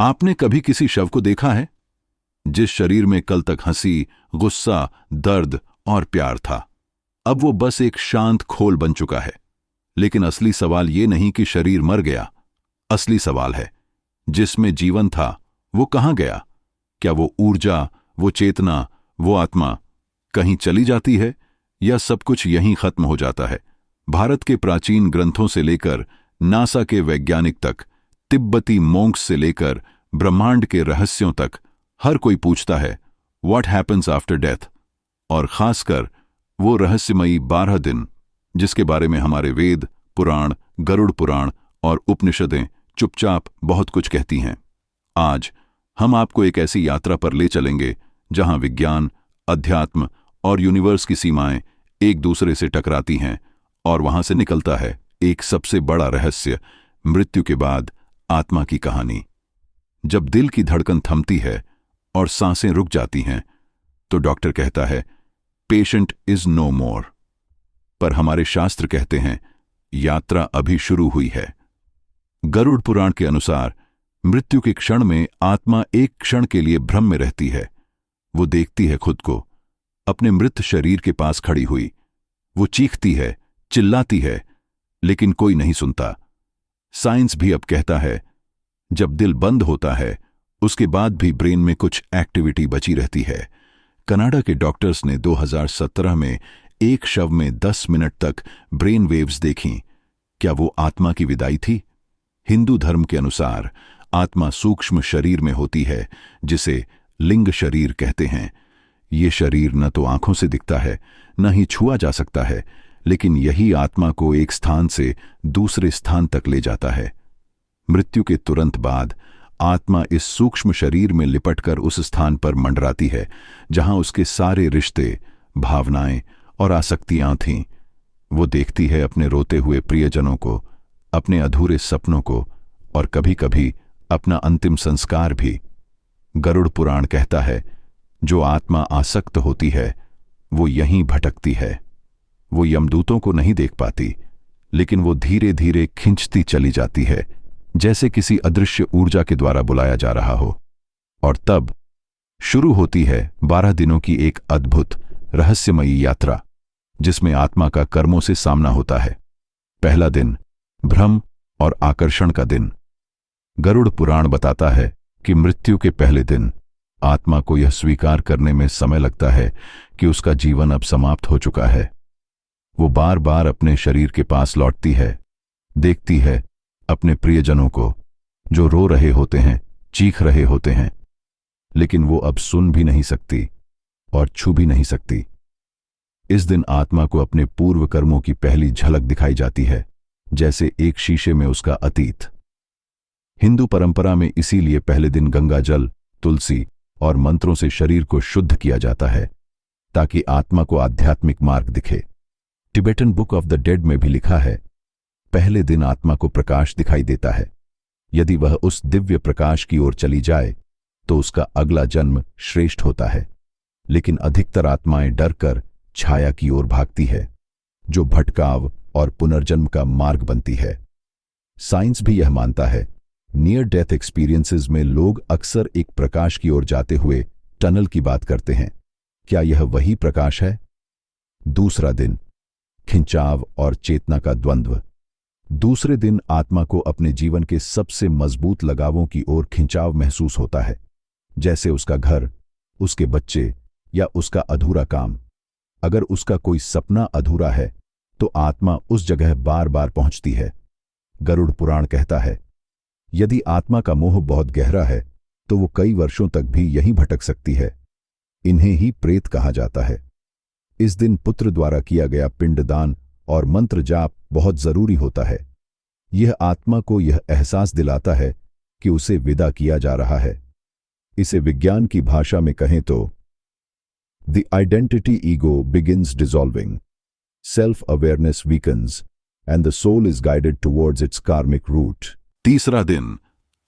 आपने कभी किसी शव को देखा है जिस शरीर में कल तक हंसी, गुस्सा, दर्द और प्यार था? अब वो बस एक शांत खोल बन चुका है। लेकिन असली सवाल ये नहीं कि शरीर मर गया। असली सवाल है, जिसमें जीवन था वो कहां गया? क्या वो ऊर्जा, वो चेतना, वो आत्मा कहीं चली जाती है या सब कुछ यहीं खत्म हो जाता है? भारत के प्राचीन ग्रंथों से लेकर नासा के वैज्ञानिक तक, तिब्बती मोंक्स से लेकर ब्रह्मांड के रहस्यों तक, हर कोई पूछता है व्हाट हैपन्स आफ्टर डेथ। और खासकर वो रहस्यमयी 12 दिन जिसके बारे में हमारे वेद, पुराण, गरुड़ पुराण और उपनिषदें चुपचाप बहुत कुछ कहती हैं। आज हम आपको एक ऐसी यात्रा पर ले चलेंगे जहां विज्ञान, अध्यात्म और यूनिवर्स की सीमाएं एक दूसरे से टकराती हैं और वहां से निकलता है एक सबसे बड़ा रहस्य, मृत्यु के बाद आत्मा की कहानी। जब दिल की धड़कन थमती है और सांसें रुक जाती हैं तो डॉक्टर कहता है पेशेंट इज नो मोर। पर हमारे शास्त्र कहते हैं यात्रा अभी शुरू हुई है। गरुड़ पुराण के अनुसार मृत्यु के क्षण में आत्मा एक क्षण के लिए भ्रम में रहती है। वो देखती है खुद को अपने मृत शरीर के पास खड़ी हुई। वो चीखती है, चिल्लाती है, लेकिन कोई नहीं सुनता। साइंस भी अब कहता है जब दिल बंद होता है उसके बाद भी ब्रेन में कुछ एक्टिविटी बची रहती है। कनाडा के डॉक्टर्स ने 2017 में एक शव में 10 मिनट तक ब्रेन वेव्स देखीं। क्या वो आत्मा की विदाई थी? हिंदू धर्म के अनुसार आत्मा सूक्ष्म शरीर में होती है जिसे लिंग शरीर कहते हैं। ये शरीर न तो आंखों से दिखता है, न ही छुआ जा सकता है, लेकिन यही आत्मा को एक स्थान से दूसरे स्थान तक ले जाता है। मृत्यु के तुरंत बाद आत्मा इस सूक्ष्म शरीर में लिपटकर उस स्थान पर मंडराती है जहां उसके सारे रिश्ते, भावनाएं और आसक्तियां थीं। वो देखती है अपने रोते हुए प्रियजनों को, अपने अधूरे सपनों को और कभी-कभी अपना अंतिम संस्कार भी। गरुड़ पुराण कहता है जो आत्मा आसक्त होती है वो यहीं भटकती है। वो यमदूतों को नहीं देख पाती, लेकिन वो धीरे धीरे खिंचती चली जाती है जैसे किसी अदृश्य ऊर्जा के द्वारा बुलाया जा रहा हो। और तब शुरू होती है 12 दिनों की एक अद्भुत रहस्यमयी यात्रा जिसमें आत्मा का कर्मों से सामना होता है। पहला दिन भ्रम और आकर्षण का दिन। गरुड़ पुराण बताता है कि मृत्यु के पहले दिन आत्मा को यह स्वीकार करने में समय लगता है कि उसका जीवन अब समाप्त हो चुका है। वो बार बार अपने शरीर के पास लौटती है, देखती है अपने प्रियजनों को जो रो रहे होते हैं, चीख रहे होते हैं, लेकिन वो अब सुन भी नहीं सकती और छू भी नहीं सकती। इस दिन आत्मा को अपने पूर्व कर्मों की पहली झलक दिखाई जाती है, जैसे एक शीशे में उसका अतीत। हिंदू परंपरा में इसीलिए पहले दिन गंगा जल, तुलसी और मंत्रों से शरीर को शुद्ध किया जाता है ताकि आत्मा को आध्यात्मिक मार्ग दिखे। Tibetan book of the dead में भी लिखा है पहले दिन आत्मा को प्रकाश दिखाई देता है। यदि वह उस दिव्य प्रकाश की ओर चली जाए तो उसका अगला जन्म श्रेष्ठ होता है। लेकिन अधिकतर आत्माएं डरकर छाया की ओर भागती है, जो भटकाव और पुनर्जन्म का मार्ग बनती है। साइंस भी यह मानता है नियर डेथ एक्सपीरियंसेस में लोग अक्सर एक प्रकाश की ओर जाते हुए टनल की बात करते हैं। क्या यह वही प्रकाश है? दूसरा दिन खिंचाव और चेतना का द्वंद्व। दूसरे दिन आत्मा को अपने जीवन के सबसे मजबूत लगावों की ओर खिंचाव महसूस होता है, जैसे उसका घर, उसके बच्चे या उसका अधूरा काम। अगर उसका कोई सपना अधूरा है तो आत्मा उस जगह बार बार पहुंचती है। गरुड़ पुराण कहता है यदि आत्मा का मोह बहुत गहरा है तो वो कई वर्षों तक भी यहीं भटक सकती है। इन्हें ही प्रेत कहा जाता है। इस दिन पुत्र द्वारा किया गया पिंडदान और मंत्र जाप बहुत जरूरी होता है। यह आत्मा को यह एहसास दिलाता है कि उसे विदा किया जा रहा है। इसे विज्ञान की भाषा में कहें तो the identity ego begins dissolving, self awareness weakens and the soul is guided towards its karmic root. तीसरा दिन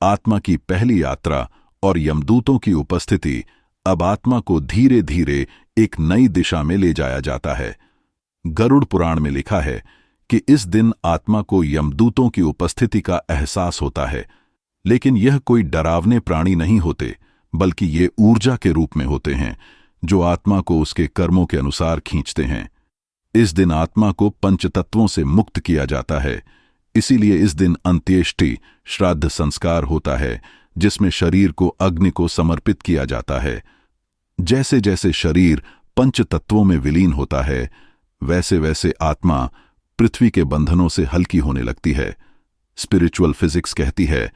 आत्मा की पहली यात्रा और यमदूतों की उपस्थिति। अब आत्मा को धीरे धीरे एक नई दिशा में ले जाया जाता है। गरुड़ पुराण में लिखा है कि इस दिन आत्मा को यमदूतों की उपस्थिति का एहसास होता है। लेकिन यह कोई डरावने प्राणी नहीं होते, बल्कि ये ऊर्जा के रूप में होते हैं जो आत्मा को उसके कर्मों के अनुसार खींचते हैं। इस दिन आत्मा को पंचतत्वों से मुक्त किया जाता है, इसीलिए इस दिन अंत्येष्टि श्राद्ध संस्कार होता है, जिसमें शरीर को अग्नि को समर्पित किया जाता है। जैसे जैसे शरीर पंच तत्वों में विलीन होता है, वैसे वैसे आत्मा पृथ्वी के बंधनों से हल्की होने लगती है। स्पिरिचुअल फिजिक्स कहती है,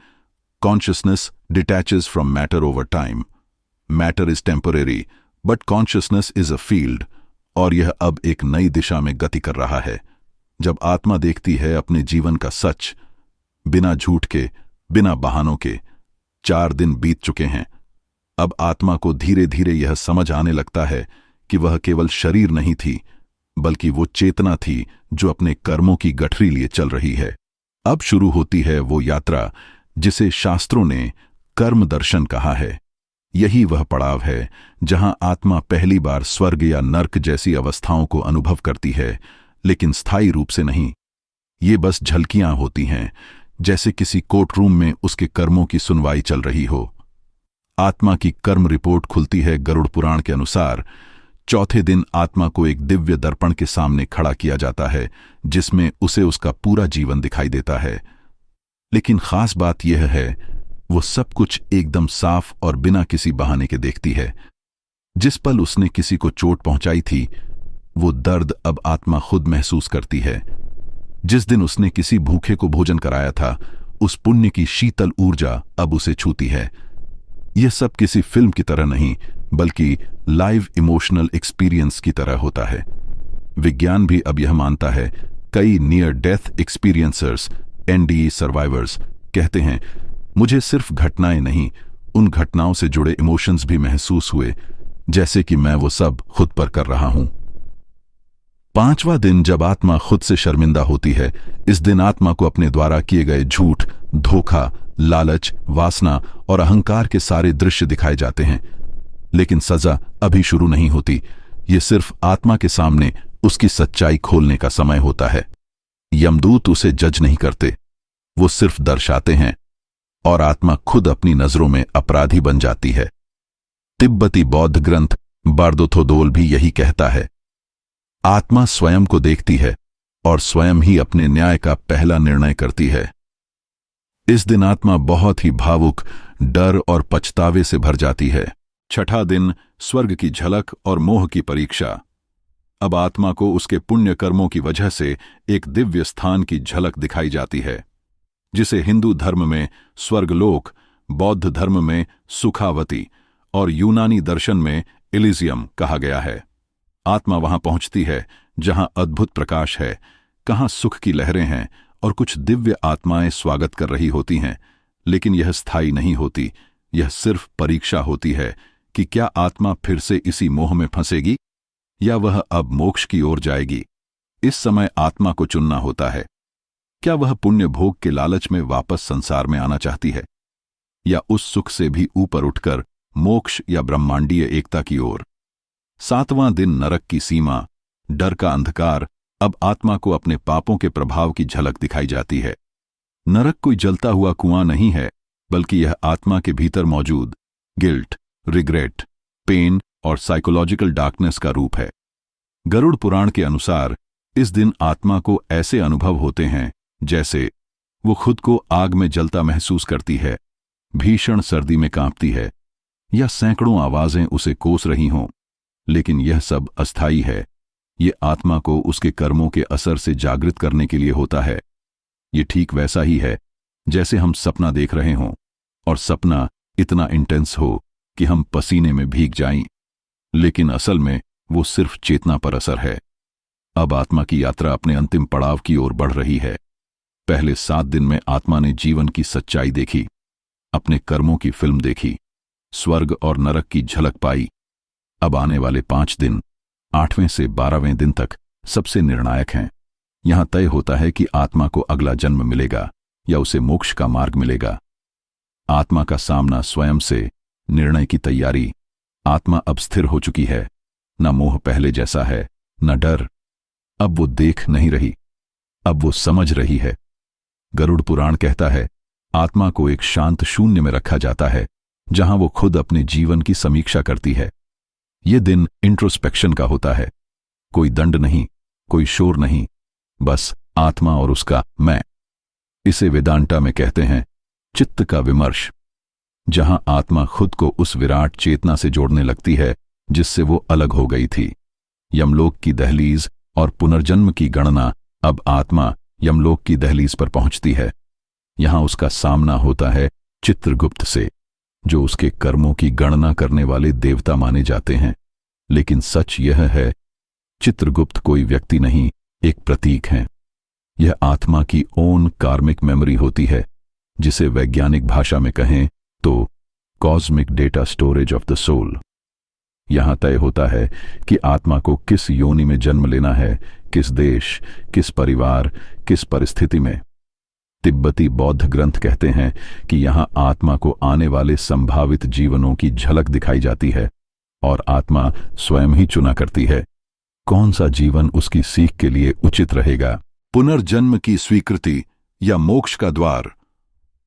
consciousness detaches from matter over time. Matter is temporary but consciousness is a field, और यह अब एक नई दिशा में गति कर रहा है। जब आत्मा देखती है अपने जीवन का सच, बिना झूठ के, बिना बहानों के, 4 दिन बीत चुके हैं। अब आत्मा को धीरे धीरे यह समझ आने लगता है कि वह केवल शरीर नहीं थी, बल्कि वो चेतना थी जो अपने कर्मों की गठरी लिए चल रही है। अब शुरू होती है वो यात्रा जिसे शास्त्रों ने कर्म दर्शन कहा है। यही वह पड़ाव है जहां आत्मा पहली बार स्वर्ग या नर्क जैसी अवस्थाओं को अनुभव करती है, लेकिन स्थायी रूप से नहीं। ये बस झलकियां होती हैं, जैसे किसी कोर्ट रूम में उसके कर्मों की सुनवाई चल रही हो। आत्मा की कर्म रिपोर्ट खुलती है गरुड़ पुराण के अनुसार। चौथे दिन आत्मा को एक दिव्य दर्पण के सामने खड़ा किया जाता है, जिसमें उसे उसका पूरा जीवन दिखाई देता है। लेकिन खास बात यह है, वो सब कुछ एकदम साफ और बिना किसी बहाने के देखती है। जिस पल उसने किसी को चोट पहुंचाई थी, वो दर्द अब आत्मा खुद महसूस करती है। जिस दिन उसने किसी भूखे को भोजन कराया था, उस पुण्य की शीतल ऊर्जा अब उसे छूती है। यह सब किसी फिल्म की तरह नहीं, बल्कि लाइव इमोशनल एक्सपीरियंस की तरह होता है। विज्ञान भी अब यह मानता है। कई नियर डेथ एक्सपीरियंसर्स, NDE सर्वाइवर्स कहते हैं, मुझे सिर्फ घटनाएं नहीं, उन घटनाओं से जुड़े इमोशंस भी महसूस हुए, जैसे कि मैं वो सब खुद पर कर रहा हूं। 5वां दिन जब आत्मा खुद से शर्मिंदा होती है, इस दिन आत्मा को अपने द्वारा किए गए झूठ, धोखा, लालच, वासना और अहंकार के सारे दृश्य दिखाए जाते हैं। लेकिन सजा अभी शुरू नहीं होती। ये सिर्फ आत्मा के सामने उसकी सच्चाई खोलने का समय होता है। यमदूत उसे जज नहीं करते, वो सिर्फ दर्शाते हैं, और आत्मा खुद अपनी नजरों में अपराधी बन जाती है। तिब्बती बौद्ध ग्रंथ बार्दोथोदोल भी यही कहता है। आत्मा स्वयं को देखती है और स्वयं ही अपने न्याय का पहला निर्णय करती है। इस दिन आत्मा बहुत ही भावुक, डर और पछतावे से भर जाती है। 6ठा दिन स्वर्ग की झलक और मोह की परीक्षा। अब आत्मा को उसके पुण्य कर्मों की वजह से एक दिव्य स्थान की झलक दिखाई जाती है, जिसे हिंदू धर्म में स्वर्गलोक, बौद्ध धर्म में सुखावती और यूनानी दर्शन में इलिजियम कहा गया है। आत्मा वहां पहुंचती है जहां अद्भुत प्रकाश है, कहां सुख की लहरें हैं और कुछ दिव्य आत्माएं स्वागत कर रही होती हैं। लेकिन यह स्थायी नहीं होती, यह सिर्फ परीक्षा होती है कि क्या आत्मा फिर से इसी मोह में फंसेगी या वह अब मोक्ष की ओर जाएगी। इस समय आत्मा को चुनना होता है। क्या वह पुण्य भोग के लालच में वापस संसार में आना चाहती है, या उस सुख से भी ऊपर उठकर मोक्ष या ब्रह्मांडीय एकता की ओर। 7वां दिन नरक की सीमा, डर का अंधकार। अब आत्मा को अपने पापों के प्रभाव की झलक दिखाई जाती है। नरक कोई जलता हुआ कुआं नहीं है, बल्कि यह आत्मा के भीतर मौजूद गिल्ट, रिग्रेट, पेन और साइकोलॉजिकल डार्कनेस का रूप है। गरुड़ पुराण के अनुसार इस दिन आत्मा को ऐसे अनुभव होते हैं जैसे वो खुद को आग में जलता महसूस करती है, भीषण सर्दी में कांपती है, या सैकड़ों आवाजें उसे कोस रही हों। लेकिन यह सब अस्थायी है। ये आत्मा को उसके कर्मों के असर से जागृत करने के लिए होता है। ये ठीक वैसा ही है जैसे हम सपना देख रहे हों और सपना इतना इंटेंस हो कि हम पसीने में भीग जाएं, लेकिन असल में वो सिर्फ चेतना पर असर है। अब आत्मा की यात्रा अपने अंतिम पड़ाव की ओर बढ़ रही है। पहले 7 दिन में आत्मा ने जीवन की सच्चाई देखी, अपने कर्मों की फिल्म देखी, स्वर्ग और नरक की झलक पाई। अब आने वाले 5 दिन 8वें से 12वें दिन तक सबसे निर्णायक हैं। यहां तय होता है कि आत्मा को अगला जन्म मिलेगा या उसे मोक्ष का मार्ग मिलेगा। आत्मा का सामना स्वयं से, निर्णय की तैयारी। आत्मा अब स्थिर हो चुकी है, न मोह पहले जैसा है, न डर। अब वो देख नहीं रही, अब वो समझ रही है। गरुड़ पुराण कहता है, आत्मा को एक शांत शून्य में रखा जाता है, जहां वो खुद अपने जीवन की समीक्षा करती है। ये दिन इंट्रोस्पेक्शन का होता है। कोई दंड नहीं, कोई शोर नहीं, बस आत्मा और उसका मैं। इसे वेदांता में कहते हैं चित्त का विमर्श, जहां आत्मा खुद को उस विराट चेतना से जोड़ने लगती है जिससे वो अलग हो गई थी। यमलोक की दहलीज और पुनर्जन्म की गणना। अब आत्मा यमलोक की दहलीज पर पहुंचती है। यहां उसका सामना होता है चित्रगुप्त से, जो उसके कर्मों की गणना करने वाले देवता माने जाते हैं। लेकिन सच यह है, चित्रगुप्त कोई व्यक्ति नहीं, एक प्रतीक है। यह आत्मा की ओन कार्मिक मेमोरी होती है, जिसे वैज्ञानिक भाषा में कहें तो cosmic data storage of the soul. यहां तय होता है कि आत्मा को किस योनि में जन्म लेना है, किस देश, किस परिवार, किस परिस्थिति में। तिब्बती बौद्ध ग्रंथ कहते हैं कि यहां आत्मा को आने वाले संभावित जीवनों की झलक दिखाई जाती है और आत्मा स्वयं ही चुना करती है कौन सा जीवन उसकी सीख के लिए उचित रहेगा। पुनर्जन्म की स्वीकृति या मोक्ष का द्वार।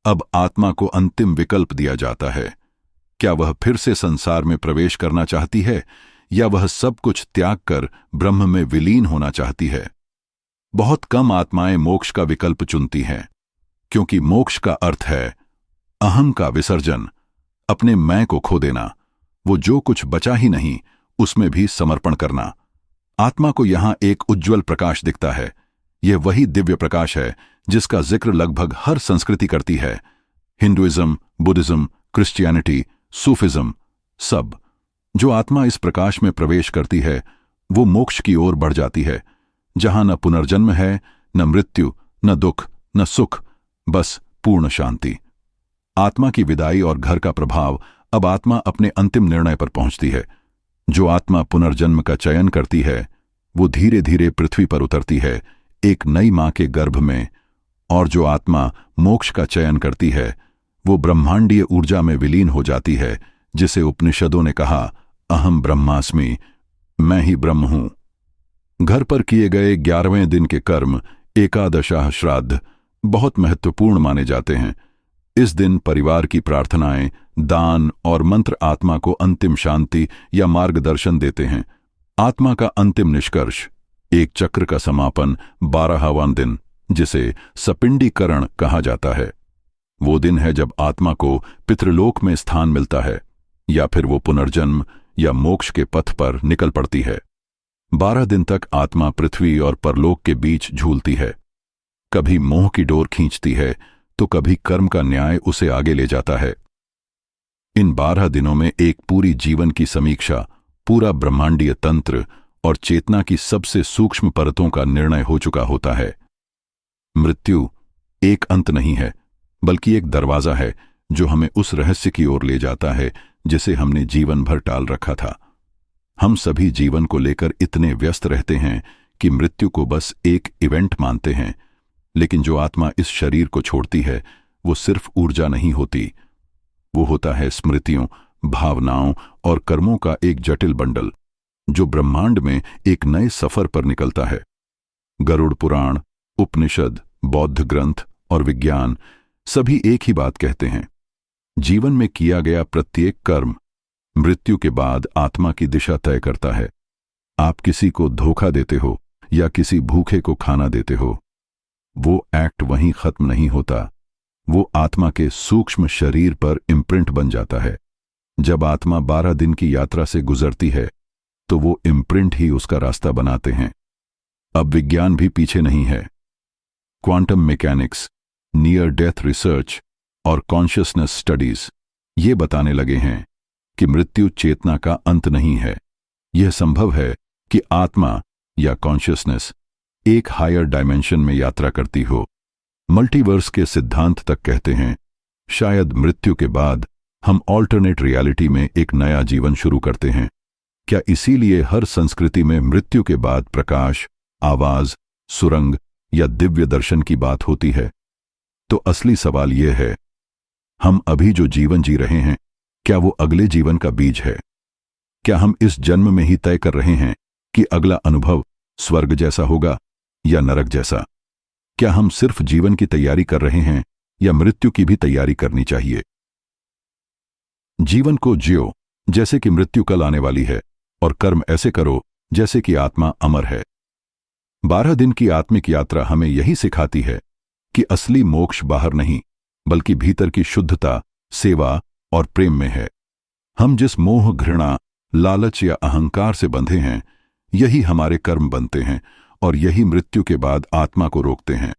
अब आत्मा को अंतिम विकल्प दिया जाता है। क्या वह फिर से संसार में प्रवेश करना चाहती है या वह सब कुछ त्याग कर ब्रह्म में विलीन होना चाहती है। बहुत कम आत्माएं मोक्ष का विकल्प चुनती हैं, क्योंकि मोक्ष का अर्थ है अहम का विसर्जन, अपने मैं को खो देना, वो जो कुछ बचा ही नहीं उसमें भी समर्पण करना। आत्मा को यहां एक उज्ज्वल प्रकाश दिखता है। यह वही दिव्य प्रकाश है जिसका जिक्र लगभग हर संस्कृति करती है। हिंदुइज्म, बुद्धिज्म, क्रिश्चियनिटी, सूफिज्म, सब। जो आत्मा इस प्रकाश में प्रवेश करती है वो मोक्ष की ओर बढ़ जाती है, जहां न पुनर्जन्म है, न मृत्यु, न दुख, न सुख, बस पूर्ण शांति। आत्मा की विदाई और घर का प्रभाव। अब आत्मा अपने अंतिम निर्णय पर पहुंचती है। जो आत्मा पुनर्जन्म का चयन करती है वो धीरे धीरे पृथ्वी पर उतरती है, एक नई मां के गर्भ में। और जो आत्मा मोक्ष का चयन करती है वो ब्रह्मांडीय ऊर्जा में विलीन हो जाती है, जिसे उपनिषदों ने कहा अहम ब्रह्मास्मि, मैं ही ब्रह्म हूं। घर पर किए गए 11वें दिन के कर्म, एकादशाह श्राद्ध, बहुत महत्वपूर्ण माने जाते हैं। इस दिन परिवार की प्रार्थनाएं, दान और मंत्र आत्मा को अंतिम शांति या मार्गदर्शन देते हैं। आत्मा का अंतिम निष्कर्ष, एक चक्र का समापन, 12वां दिन, जिसे सपिंडीकरण कहा जाता है। वो दिन है जब आत्मा को पितृलोक में स्थान मिलता है, या फिर वो पुनर्जन्म या मोक्ष के पथ पर निकल पड़ती है। 12 दिन तक आत्मा पृथ्वी और परलोक के बीच झूलती है। कभी मोह की डोर खींचती है तो कभी कर्म का न्याय उसे आगे ले जाता है। इन 12 दिनों में एक पूरी जीवन की समीक्षा, पूरा ब्रह्मांडीय तंत्र और चेतना की सबसे सूक्ष्म परतों का निर्णय हो चुका होता है। मृत्यु एक अंत नहीं है, बल्कि एक दरवाजा है जो हमें उस रहस्य की ओर ले जाता है जिसे हमने जीवन भर टाल रखा था। हम सभी जीवन को लेकर इतने व्यस्त रहते हैं कि मृत्यु को बस एक इवेंट मानते हैं, लेकिन जो आत्मा इस शरीर को छोड़ती है वो सिर्फ ऊर्जा नहीं होती, वो होता है स्मृतियों, भावनाओं और कर्मों का एक जटिल बंडल, जो ब्रह्मांड में एक नए सफर पर निकलता है। गरुड़ पुराण, उपनिषद, बौद्ध ग्रंथ और विज्ञान सभी एक ही बात कहते हैं। जीवन में किया गया प्रत्येक कर्म मृत्यु के बाद आत्मा की दिशा तय करता है। आप किसी को धोखा देते हो या किसी भूखे को खाना देते हो, वो एक्ट वहीं खत्म नहीं होता, वो आत्मा के सूक्ष्म शरीर पर इम्प्रिंट बन जाता है। जब आत्मा 12 दिन की यात्रा से गुजरती है तो वो इम्प्रिंट ही उसका रास्ता बनाते हैं। अब विज्ञान भी पीछे नहीं है। Quantum mechanics, near death research और कॉन्शियसनेस स्टडीज ये बताने लगे हैं कि मृत्यु चेतना का अंत नहीं है। यह संभव है कि आत्मा या कॉन्शियसनेस एक हायर डायमेंशन में यात्रा करती हो। मल्टीवर्स के सिद्धांत तक कहते हैं शायद मृत्यु के बाद हम ऑल्टरनेट रियलिटी में एक नया जीवन शुरू करते हैं। क्या इसीलिए हर संस्कृति में मृत्यु के बाद प्रकाश, आवाज, सुरंग या दिव्य दर्शन की बात होती है? तो असली सवाल यह है, हम अभी जो जीवन जी रहे हैं, क्या वो अगले जीवन का बीज है? क्या हम इस जन्म में ही तय कर रहे हैं कि अगला अनुभव स्वर्ग जैसा होगा या नरक जैसा? क्या हम सिर्फ जीवन की तैयारी कर रहे हैं या मृत्यु की भी तैयारी करनी चाहिए। जीवन को जियो जैसे कि मृत्यु कल आने वाली है, और कर्म ऐसे करो जैसे कि आत्मा अमर है। 12 दिन की आत्मिक यात्रा हमें यही सिखाती है कि असली मोक्ष बाहर नहीं, बल्कि भीतर की शुद्धता, सेवा और प्रेम में है। हम जिस मोह, घृणा, लालच या अहंकार से बंधे हैं, यही हमारे कर्म बनते हैं और यही मृत्यु के बाद आत्मा को रोकते हैं।